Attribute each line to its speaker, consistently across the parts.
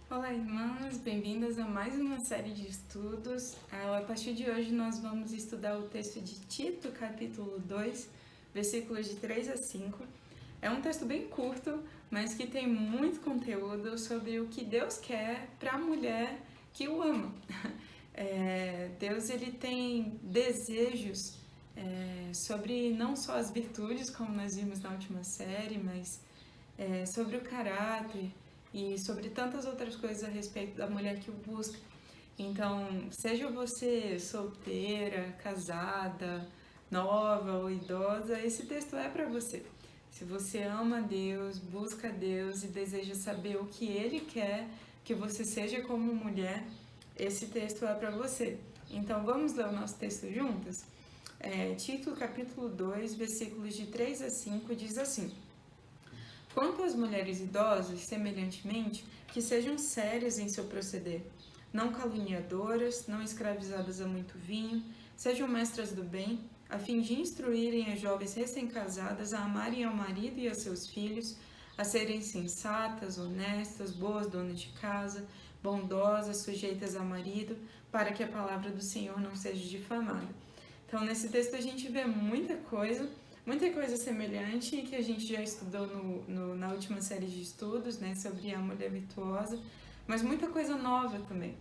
Speaker 1: Olá, irmãs, bem-vindas a mais uma série de estudos. A partir de hoje, nós vamos estudar o texto de Tito, capítulo 2, versículos de 3 a 5. É um texto bem curto, mas que tem muito conteúdo sobre o que Deus quer para a mulher que o ama. Deus ele tem desejos sobre não só as virtudes, como nós vimos na última série, mas sobre o caráter e sobre tantas outras coisas a respeito da mulher que o busca. Então, seja você solteira, casada, nova ou idosa, esse texto é para você. Se você ama Deus, busca Deus e deseja saber o que Ele quer que você seja como mulher, esse texto é para você. Então, vamos ler o nosso texto juntas? Tito, capítulo 2, versículos de 3 a 5, diz assim: Quanto às mulheres idosas, semelhantemente, que sejam sérias em seu proceder, não caluniadoras, não escravizadas a muito vinho, sejam mestras do bem, a fim de instruírem as jovens recém-casadas a amarem ao marido e a seus filhos, a serem sensatas, honestas, boas donas de casa, bondosas, sujeitas ao marido, para que a palavra do Senhor não seja difamada. Então, nesse texto a gente vê muita coisa semelhante que a gente já estudou na última série de estudos, né, sobre a mulher virtuosa, mas muita coisa nova também.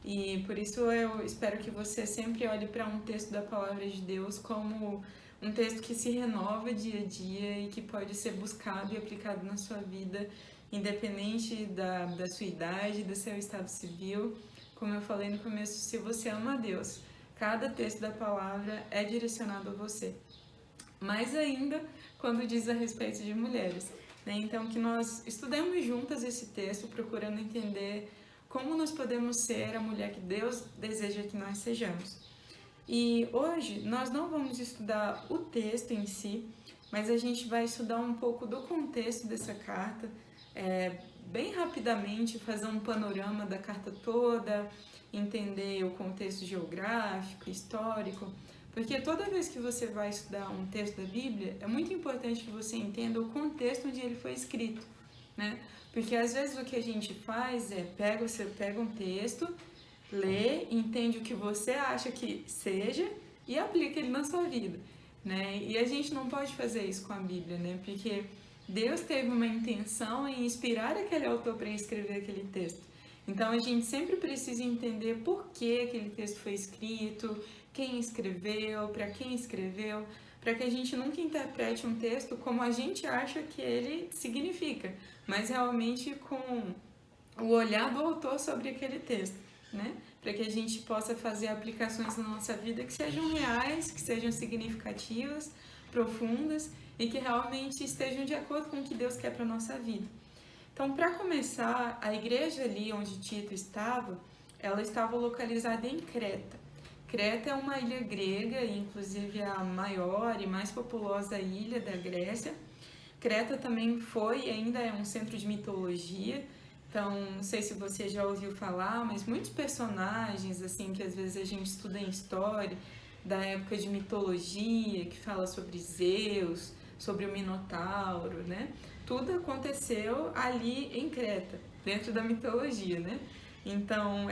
Speaker 1: E por isso eu espero que você sempre olhe para um texto da Palavra de Deus como um texto que se renova dia a dia e que pode ser buscado e aplicado na sua vida, independente da sua idade, do seu estado civil. Como eu falei no começo, se você ama a Deus, cada texto da palavra é direcionado a você. Mais ainda quando diz a respeito de mulheres. Né? Então, que nós estudemos juntas esse texto, procurando entender como nós podemos ser a mulher que Deus deseja que nós sejamos. E hoje nós não vamos estudar o texto em si, mas a gente vai estudar um pouco do contexto dessa carta, bem rapidamente, fazer um panorama da carta toda, entender o contexto geográfico, histórico, porque toda vez que você vai estudar um texto da Bíblia, é muito importante que você entenda o contexto onde ele foi escrito, né? Porque às vezes o que a gente faz é você pega um texto, lê, entende o que você acha que seja e aplica ele na sua vida, né? E a gente não pode fazer isso com a Bíblia, né? Porque Deus teve uma intenção em inspirar aquele autor para escrever aquele texto. Então a gente sempre precisa entender por que aquele texto foi escrito, quem escreveu, para que a gente nunca interprete um texto como a gente acha que ele significa, mas realmente com o olhar do autor sobre aquele texto, né? Para que a gente possa fazer aplicações na nossa vida que sejam reais, que sejam significativas, profundas e que realmente estejam de acordo com o que Deus quer para a nossa vida. Então, para começar, a igreja ali onde Tito estava, ela estava localizada em Creta. Creta é uma ilha grega, inclusive a maior e mais populosa ilha da Grécia. Creta também foi e ainda é um centro de mitologia. Então, não sei se você já ouviu falar, mas muitos personagens assim que às vezes a gente estuda em história, da época de mitologia, que fala sobre Zeus, sobre o Minotauro, né? Tudo aconteceu ali em Creta, dentro da mitologia, né? Então,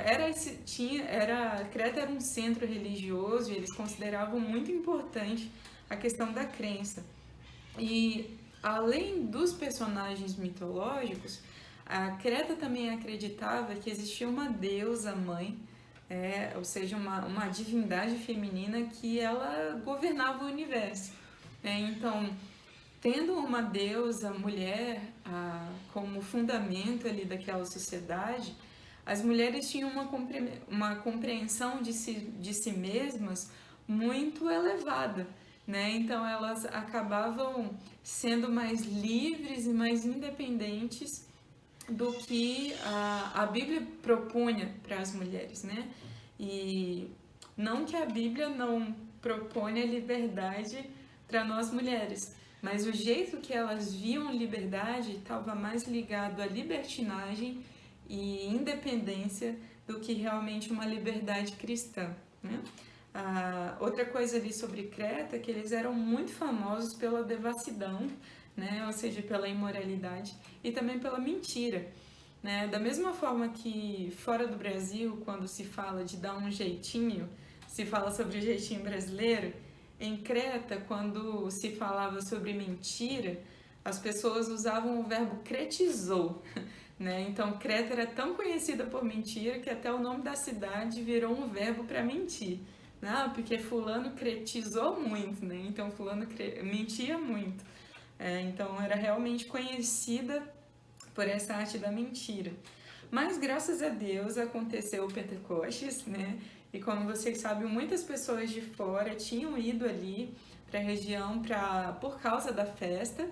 Speaker 1: Creta era um centro religioso e eles consideravam muito importante a questão da crença. E além dos personagens mitológicos, a Creta também acreditava que existia uma deusa mãe, ou seja, uma divindade feminina que ela governava o universo. Então, tendo uma deusa mulher como fundamento ali daquela sociedade, as mulheres tinham uma compreensão de si mesmas muito elevada, né? Então elas acabavam sendo mais livres e mais independentes do que a Bíblia propunha para as mulheres, né? E não que a Bíblia não proponha liberdade para nós mulheres, mas o jeito que elas viam liberdade estava mais ligado à libertinagem e independência do que realmente uma liberdade cristã, né? Outra coisa ali sobre Creta é que eles eram muito famosos pela devassidão, né? Ou seja, pela imoralidade e também pela mentira. né? Da mesma forma que fora do Brasil, quando se fala de dar um jeitinho, se fala sobre o jeitinho brasileiro, em Creta, quando se falava sobre mentira, as pessoas usavam o verbo cretizou, né? Então, Creta era tão conhecida por mentira que até o nome da cidade virou um verbo para mentir. Não, porque fulano cretizou muito, né? Então, fulano mentia muito. Então, era realmente conhecida por essa arte da mentira. Mas, graças a Deus, aconteceu o Pentecostes, né? E como vocês sabem, muitas pessoas de fora tinham ido ali para a região por causa da festa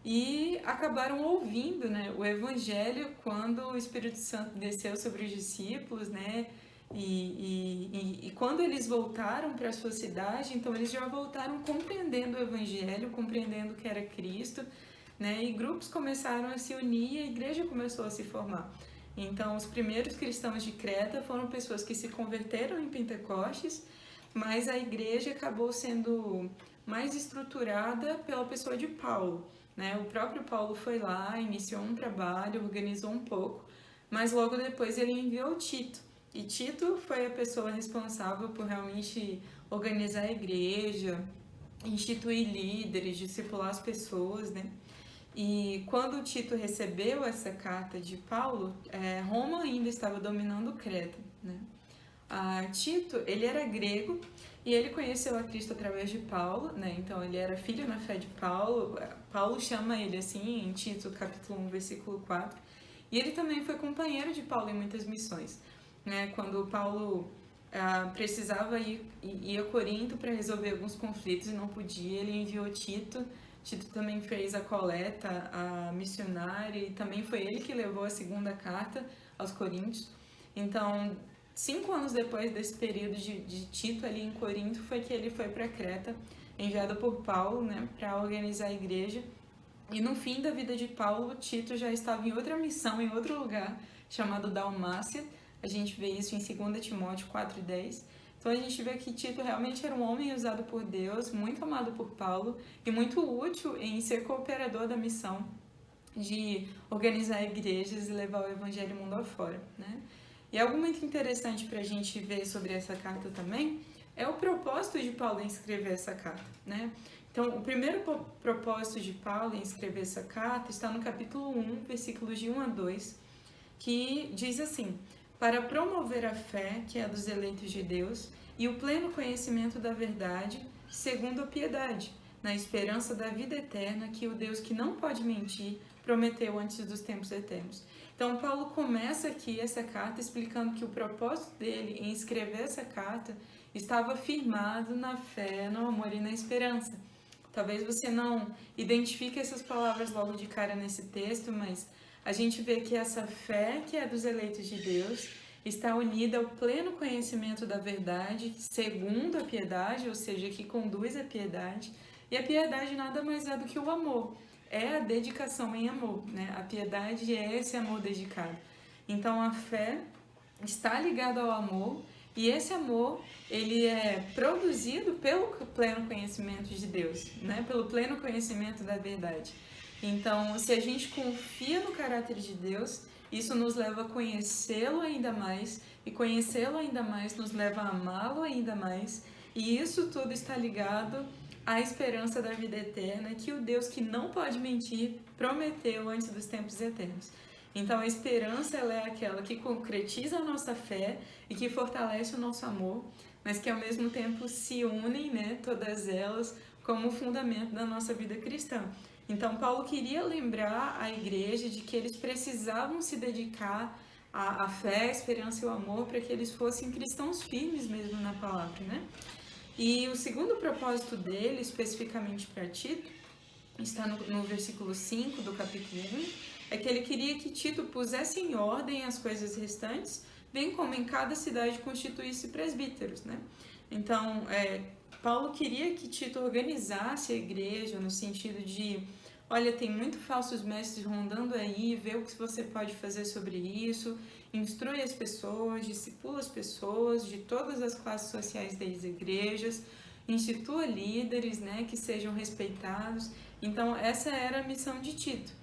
Speaker 1: e acabaram ouvindo, né, o Evangelho quando o Espírito Santo desceu sobre os discípulos, né? E quando eles voltaram para a sua cidade, então eles já voltaram compreendendo o Evangelho, compreendendo que era Cristo, né? E grupos começaram a se unir e a igreja começou a se formar. Então, os primeiros cristãos de Creta foram pessoas que se converteram em Pentecostes, mas a igreja acabou sendo mais estruturada pela pessoa de Paulo, né? O próprio Paulo foi lá, iniciou um trabalho, organizou um pouco, mas logo depois ele enviou Tito. E Tito foi a pessoa responsável por realmente organizar a igreja, instituir líderes, discipular as pessoas, né? E quando Tito recebeu essa carta de Paulo, Roma ainda estava dominando Creta, né? Tito, ele era grego e ele conheceu a Cristo através de Paulo, né? Então ele era filho na fé de Paulo. Paulo chama ele assim em Tito, capítulo 1, versículo 4. E ele também foi companheiro de Paulo em muitas missões, né? Quando Paulo precisava ir a Corinto para resolver alguns conflitos e não podia, ele enviou Tito. Tito também fez a coleta missionária e também foi ele que levou a segunda carta aos Coríntios. Então, 5 anos depois desse período de Tito ali em Corinto, foi que ele foi para Creta, enviado por Paulo, né, para organizar a igreja. E no fim da vida de Paulo, Tito já estava em outra missão, em outro lugar, chamado Dalmácia. A gente vê isso em 2 Timóteo 4:10. Então a gente vê que Tito realmente era um homem usado por Deus, muito amado por Paulo e muito útil em ser cooperador da missão de organizar igrejas e levar o evangelho mundo afora, né? E algo muito interessante para a gente ver sobre essa carta também é o propósito de Paulo em escrever essa carta, né? Então, o primeiro propósito de Paulo em escrever essa carta está no capítulo 1, versículos de 1 a 2, que diz assim: para promover a fé, que é a dos eleitos de Deus, e o pleno conhecimento da verdade, segundo a piedade, na esperança da vida eterna, que o Deus que não pode mentir prometeu antes dos tempos eternos. Então, Paulo começa aqui essa carta explicando que o propósito dele em escrever essa carta estava firmado na fé, no amor e na esperança. Talvez você não identifique essas palavras logo de cara nesse texto, mas a gente vê que essa fé, que é dos eleitos de Deus, está unida ao pleno conhecimento da verdade, segundo a piedade, ou seja, que conduz à piedade. E a piedade nada mais é do que o amor, é a dedicação em amor, né? A piedade é esse amor dedicado. Então a fé está ligada ao amor, e esse amor, ele é produzido pelo pleno conhecimento de Deus, né? Pelo pleno conhecimento da verdade. Então, se a gente confia no caráter de Deus, isso nos leva a conhecê-lo ainda mais, e conhecê-lo ainda mais nos leva a amá-lo ainda mais, e isso tudo está ligado à esperança da vida eterna, que o Deus que não pode mentir prometeu antes dos tempos eternos. Então, a esperança, ela é aquela que concretiza a nossa fé e que fortalece o nosso amor, mas que ao mesmo tempo se unem, né, todas elas, como fundamento da nossa vida cristã. Então, Paulo queria lembrar a igreja de que eles precisavam se dedicar à fé, à esperança e ao amor para que eles fossem cristãos firmes mesmo na palavra, né? E o segundo propósito dele, especificamente para Tito, está no versículo 5 do capítulo 1, é que ele queria que Tito pusesse em ordem as coisas restantes, bem como em cada cidade constituísse presbíteros, né? Então, Paulo queria que Tito organizasse a igreja no sentido de, olha, tem muito falsos mestres rondando aí, vê o que você pode fazer sobre isso, instrui as pessoas, discipula as pessoas de todas as classes sociais das igrejas, institua líderes, né, que sejam respeitados. Então, essa era a missão de Tito.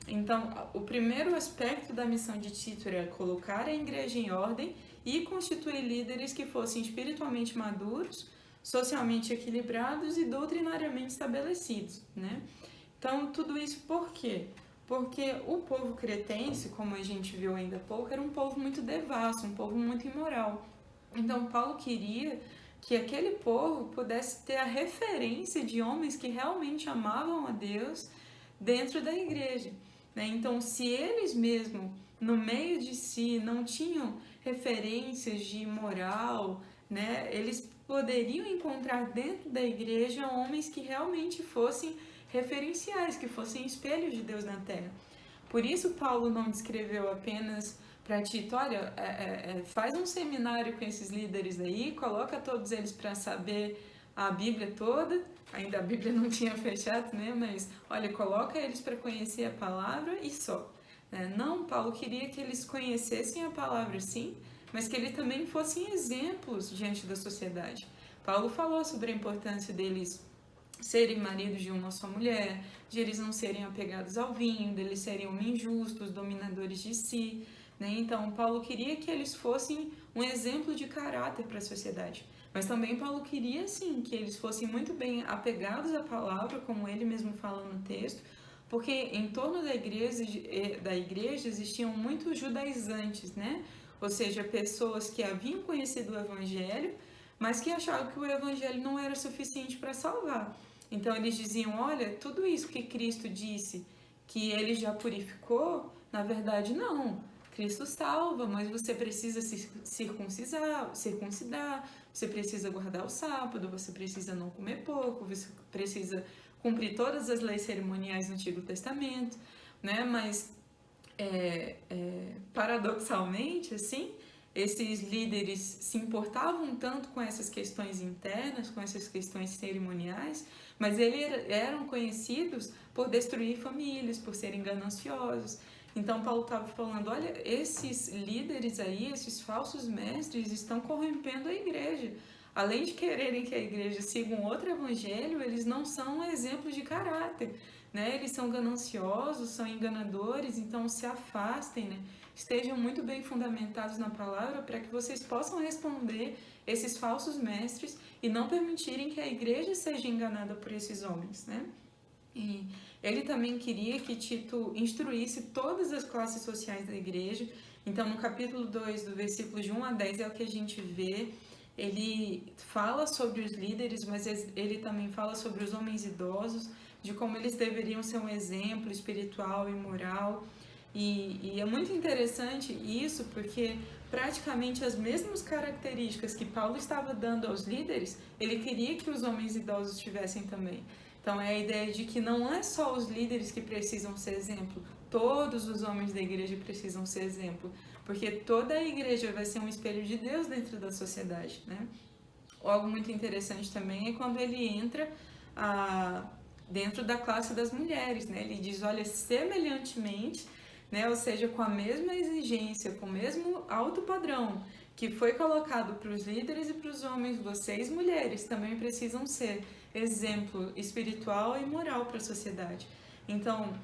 Speaker 1: Então, o primeiro aspecto da missão de Tito era colocar a igreja em ordem e constituir líderes que fossem espiritualmente maduros, socialmente equilibrados e doutrinariamente estabelecidos, né? Então, tudo isso por quê? Porque o povo cretense, como a gente viu ainda há pouco, era um povo muito devasso, um povo muito imoral. Então, Paulo queria que aquele povo pudesse ter a referência de homens que realmente amavam a Deus dentro da igreja, né? Então, se eles mesmos, no meio de si, não tinham referências de moral, né? Eles poderiam encontrar dentro da igreja homens que realmente fossem referenciais, que fossem espelhos de Deus na terra. Por isso Paulo não descreveu apenas para Tito, olha, faz um seminário com esses líderes aí, coloca todos eles para saber a Bíblia toda, ainda a Bíblia não tinha fechado, né? Mas olha, coloca eles para conhecer a palavra e só. Não, Paulo queria que eles conhecessem a palavra sim, mas que eles também fossem exemplos diante da sociedade. Paulo falou sobre a importância deles serem maridos de uma só mulher, de eles não serem apegados ao vinho, deles serem homens justos, dominadores de si, né? Então, Paulo queria que eles fossem um exemplo de caráter para a sociedade. Mas também Paulo queria, sim, que eles fossem muito bem apegados à palavra, como ele mesmo fala no texto, porque em torno da igreja existiam muitos judaizantes, né? Ou seja, pessoas que haviam conhecido o evangelho, mas que achavam que o evangelho não era suficiente para salvar. Então eles diziam, olha, tudo isso que Cristo disse, que ele já purificou, na verdade não. Cristo salva, mas você precisa se circuncidar, você precisa guardar o sábado, você precisa não comer pouco, você precisa cumprir todas as leis cerimoniais do Antigo Testamento, né? Mas paradoxalmente, assim, esses líderes se importavam tanto com essas questões internas, com essas questões cerimoniais, mas eles eram conhecidos por destruir famílias, por serem gananciosos. Então Paulo estava falando, olha, esses líderes aí, esses falsos mestres estão corrompendo a igreja. Além de quererem que a igreja siga um outro evangelho, eles não são exemplos de caráter, né? Eles são gananciosos, são enganadores, então se afastem, né? Estejam muito bem fundamentados na palavra para que vocês possam responder esses falsos mestres e não permitirem que a igreja seja enganada por esses homens, né? E ele também queria que Tito instruísse todas as classes sociais da igreja. Então, no capítulo 2, do versículo de 1 a 10, é o que a gente vê. Ele fala sobre os líderes, mas ele também fala sobre os homens idosos, de como eles deveriam ser um exemplo espiritual e moral. E é muito interessante isso, porque praticamente as mesmas características que Paulo estava dando aos líderes, ele queria que os homens idosos tivessem também. Então é a ideia de que não é só os líderes que precisam ser exemplo, todos os homens da igreja precisam ser exemplo, porque toda a igreja vai ser um espelho de Deus dentro da sociedade, né? Algo muito interessante também é quando ele entra dentro da classe das mulheres, né? Ele diz, olha, semelhantemente, né? Ou seja, com a mesma exigência, com o mesmo alto padrão que foi colocado para os líderes e para os homens, vocês mulheres também precisam ser exemplo espiritual e moral para a sociedade. Então,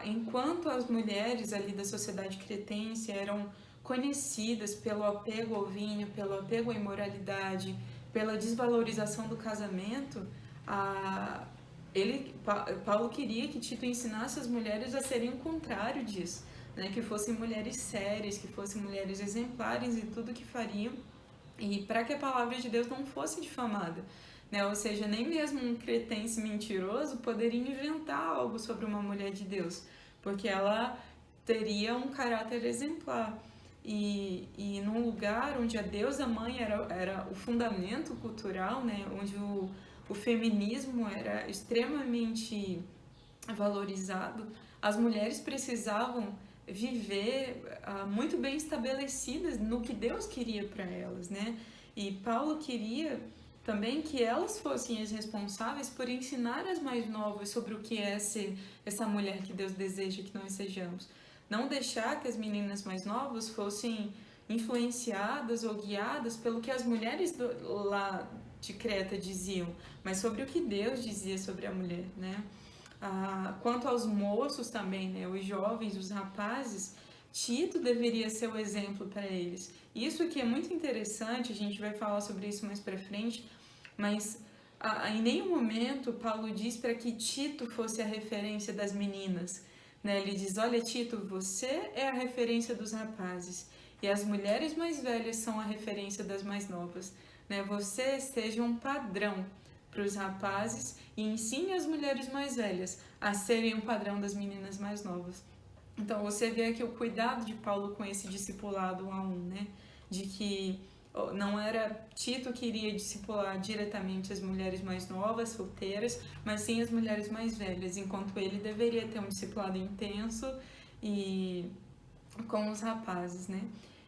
Speaker 1: enquanto as mulheres ali da sociedade cretense eram conhecidas pelo apego ao vinho, pelo apego à imoralidade, pela desvalorização do casamento, Paulo queria que Tito ensinasse as mulheres a serem o contrário disso, né? Que fossem mulheres sérias, que fossem mulheres exemplares em tudo que fariam, e para que a palavra de Deus não fosse difamada, né? Ou seja, nem mesmo um cretense mentiroso poderia inventar algo sobre uma mulher de Deus, porque ela teria um caráter exemplar. E num lugar onde a deusa mãe era o fundamento cultural, né? Onde o feminismo era extremamente valorizado, as mulheres precisavam viver muito bem estabelecidas no que Deus queria para elas, né? E Paulo queria também que elas fossem as responsáveis por ensinar as mais novas sobre o que é ser essa mulher que Deus deseja que nós sejamos. Não deixar que as meninas mais novas fossem influenciadas ou guiadas pelo que as mulheres lá de Creta diziam, mas sobre o que Deus dizia sobre a mulher, né? Quanto aos moços também, né, os jovens, os rapazes, Tito deveria ser o exemplo para eles. Isso que é muito interessante, a gente vai falar sobre isso mais para frente, mas em nenhum momento Paulo diz para que Tito fosse a referência das meninas. Né? Ele diz, olha Tito, você é a referência dos rapazes e as mulheres mais velhas são a referência das mais novas. Né? Você seja um padrão para os rapazes e ensine as mulheres mais velhas a serem um padrão das meninas mais novas. Então você vê aqui o cuidado de Paulo com esse discipulado 1 a 1, né? De que não era Tito que iria discipular diretamente as mulheres mais novas, solteiras, mas sim as mulheres mais velhas, enquanto ele deveria ter um discipulado intenso e com os rapazes, né?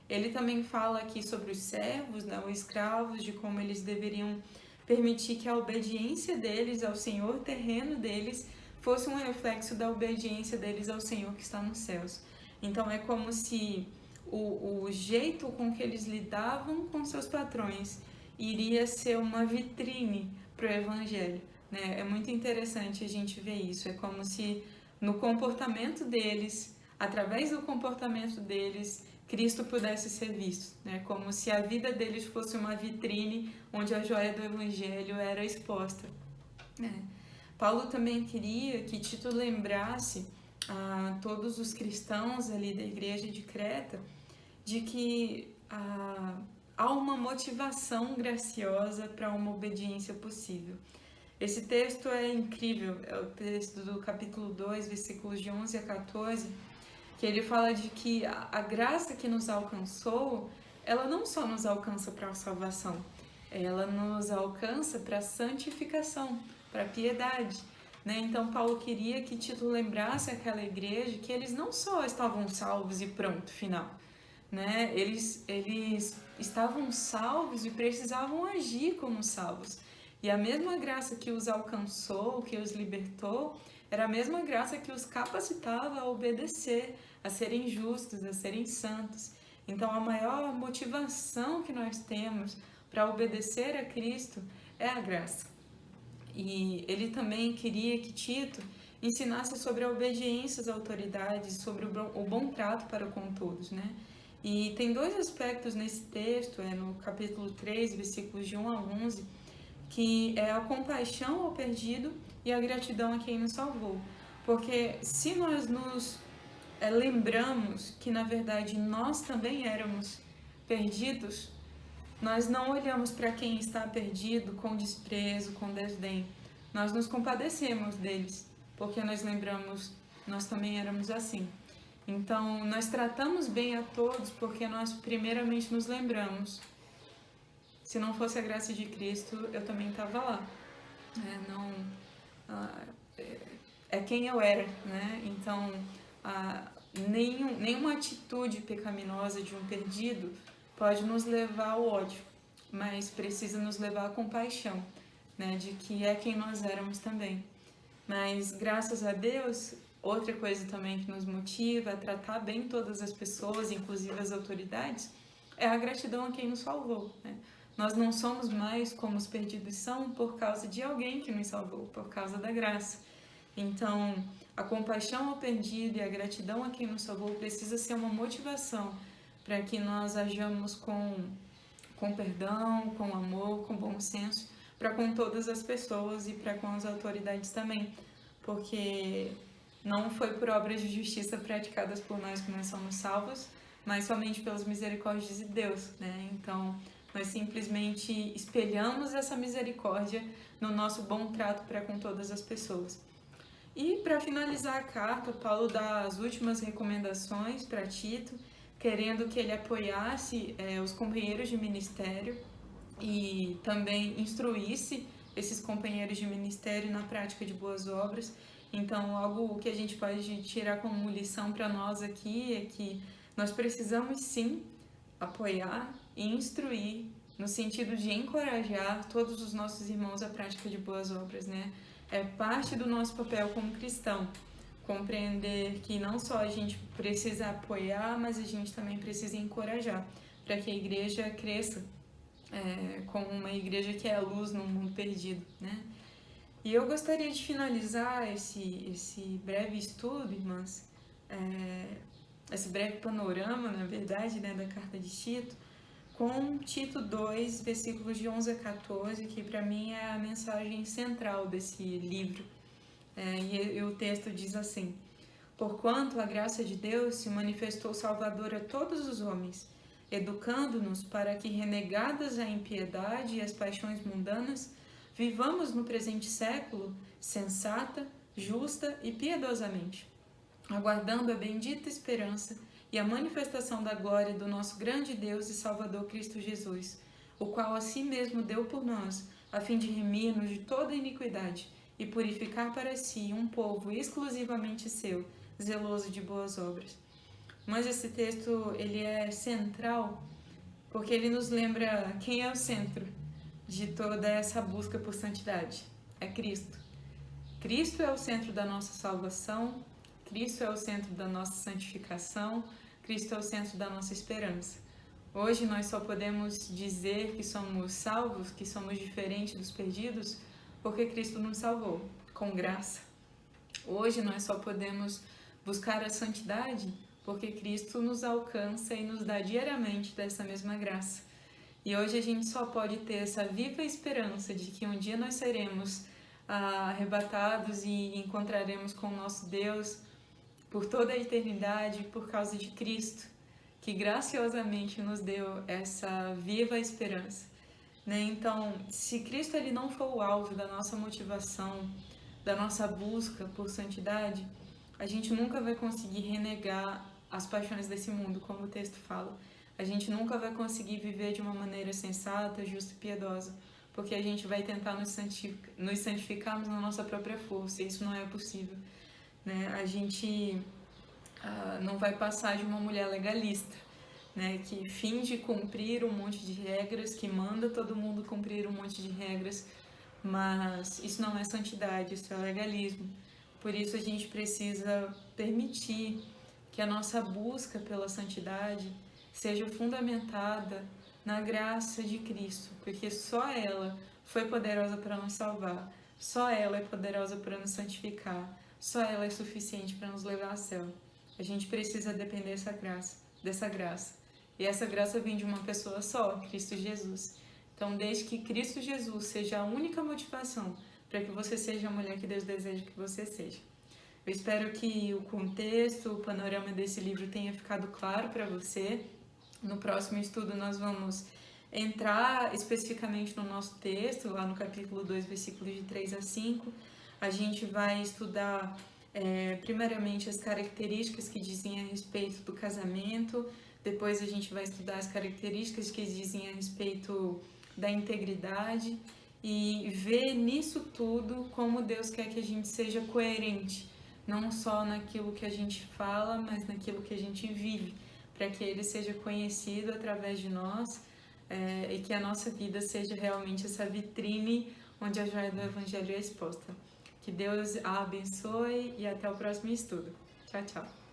Speaker 1: Ele também fala aqui sobre os servos, né, os escravos, de como eles deveriam permitir que a obediência deles ao Senhor terreno deles fosse um reflexo da obediência deles ao Senhor que está nos céus. Então é como se o jeito com que eles lidavam com seus patrões iria ser uma vitrine para o Evangelho. Né? É muito interessante a gente ver isso. É como se no comportamento deles, através do comportamento deles, Cristo pudesse ser visto, né? Como se a vida deles fosse uma vitrine onde a joia do Evangelho era exposta. Paulo também queria que Tito lembrasse a todos os cristãos ali da igreja de Creta de que há uma motivação graciosa para uma obediência possível. Esse texto é incrível, é o texto do capítulo 2, versículos de 11 a 14, que ele fala de que a graça que nos alcançou, ela não só nos alcança para a salvação, ela nos alcança para a santificação, para a piedade. Né? Então Paulo queria que Tito lembrasse aquela igreja que eles não só estavam salvos e pronto, final. Né? Eles estavam salvos e precisavam agir como salvos. E a mesma graça que os alcançou, que os libertou, era a mesma graça que os capacitava a obedecer, a serem justos, a serem santos. Então, a maior motivação que nós temos para obedecer a Cristo é a graça. E ele também queria que Tito ensinasse sobre a obediência às autoridades, sobre o bom trato para com todos, né? E tem dois aspectos nesse texto, no capítulo 3, versículos de 1 a 11, que é a compaixão ao perdido e a gratidão a quem nos salvou. Porque se nós nos lembramos que, na verdade, nós também éramos perdidos, nós não olhamos para quem está perdido com desprezo, com desdém. Nós nos compadecemos deles, porque nós lembramos, nós também éramos assim. Então, nós tratamos bem a todos porque nós primeiramente nos lembramos. Se não fosse a graça de Cristo, eu também estava lá. É quem eu era, né? Então, nenhuma atitude pecaminosa de um perdido pode nos levar ao ódio, mas precisa nos levar à compaixão, né? De que é quem nós éramos também. Mas, graças a Deus, outra coisa também que nos motiva a tratar bem todas as pessoas, inclusive as autoridades, é a gratidão a quem nos salvou, né? Nós não somos mais como os perdidos são por causa de alguém que nos salvou, por causa da graça. Então, a compaixão ao perdido e a gratidão a quem nos salvou precisa ser uma motivação para que nós ajamos com perdão, com amor, com bom senso, para com todas as pessoas e para com as autoridades também. Porque não foi por obras de justiça praticadas por nós que nós somos salvos, mas somente pelas misericórdias de Deus, né? Então, nós simplesmente espelhamos essa misericórdia no nosso bom trato para com todas as pessoas. E para finalizar a carta, Paulo dá as últimas recomendações para Tito, querendo que ele apoiasse os companheiros de ministério e também instruísse esses companheiros de ministério na prática de boas obras. Então, algo que a gente pode tirar como lição para nós aqui é que nós precisamos sim apoiar e instruir no sentido de encorajar todos os nossos irmãos à prática de boas obras, né? É parte do nosso papel como cristão compreender que não só a gente precisa apoiar, mas a gente também precisa encorajar para que a igreja cresça como uma igreja que é a luz no mundo perdido, né? E eu gostaria de finalizar esse breve estudo, irmãs, esse breve panorama, na verdade, né, da carta de Tito, com Tito 2, versículos de 11 a 14, que para mim é a mensagem central desse livro. E o texto diz assim: Porquanto a graça de Deus se manifestou salvadora a todos os homens, educando-nos para que, renegadas a impiedade e as paixões mundanas, vivamos no presente século sensata, justa e piedosamente, aguardando a bendita esperança e a manifestação da glória do nosso grande Deus e Salvador Cristo Jesus, o qual a si mesmo deu por nós, a fim de remir-nos de toda iniquidade e purificar para si um povo exclusivamente seu, zeloso de boas obras. Mas esse texto, ele é central porque ele nos lembra quem é o centro de toda essa busca por santidade. É Cristo. Cristo é o centro da nossa salvação, Cristo é o centro da nossa santificação, Cristo é o centro da nossa esperança. Hoje nós só podemos dizer que somos salvos, que somos diferentes dos perdidos, porque Cristo nos salvou, com graça. Hoje nós só podemos buscar a santidade porque Cristo nos alcança e nos dá diariamente dessa mesma graça. E hoje a gente só pode ter essa viva esperança de que um dia nós seremos arrebatados e encontraremos com o nosso Deus por toda a eternidade por causa de Cristo, que graciosamente nos deu essa viva esperança. Então, se Cristo ele não for o alvo da nossa motivação, da nossa busca por santidade, a gente nunca vai conseguir renegar as paixões desse mundo, como o texto fala. A gente nunca vai conseguir viver de uma maneira sensata, justa e piedosa, porque a gente vai tentar nos santificarmos na nossa própria força, e isso não é possível. A gente não vai passar de uma mulher legalista, que finge cumprir um monte de regras, que manda todo mundo cumprir um monte de regras, mas isso não é santidade, isso é legalismo. Por isso a gente precisa permitir que a nossa busca pela santidade seja fundamentada na graça de Cristo, porque só ela foi poderosa para nos salvar, só ela é poderosa para nos santificar, só ela é suficiente para nos levar ao céu. A gente precisa depender dessa graça. E essa graça vem de uma pessoa só, Cristo Jesus. Então, desde que Cristo Jesus seja a única motivação para que você seja a mulher que Deus deseja que você seja. Eu espero que o contexto, o panorama desse livro tenha ficado claro para você. No próximo estudo nós vamos entrar especificamente no nosso texto, lá no capítulo 2, versículos de 3 a 5. A gente vai estudar primeiramente as características que dizem a respeito do casamento, depois a gente vai estudar as características que dizem a respeito da integridade e ver nisso tudo como Deus quer que a gente seja coerente, não só naquilo que a gente fala, mas naquilo que a gente vive, para que Ele seja conhecido através de nós e que a nossa vida seja realmente essa vitrine onde a joia do Evangelho é exposta. Que Deus a abençoe e até o próximo estudo. Tchau, tchau.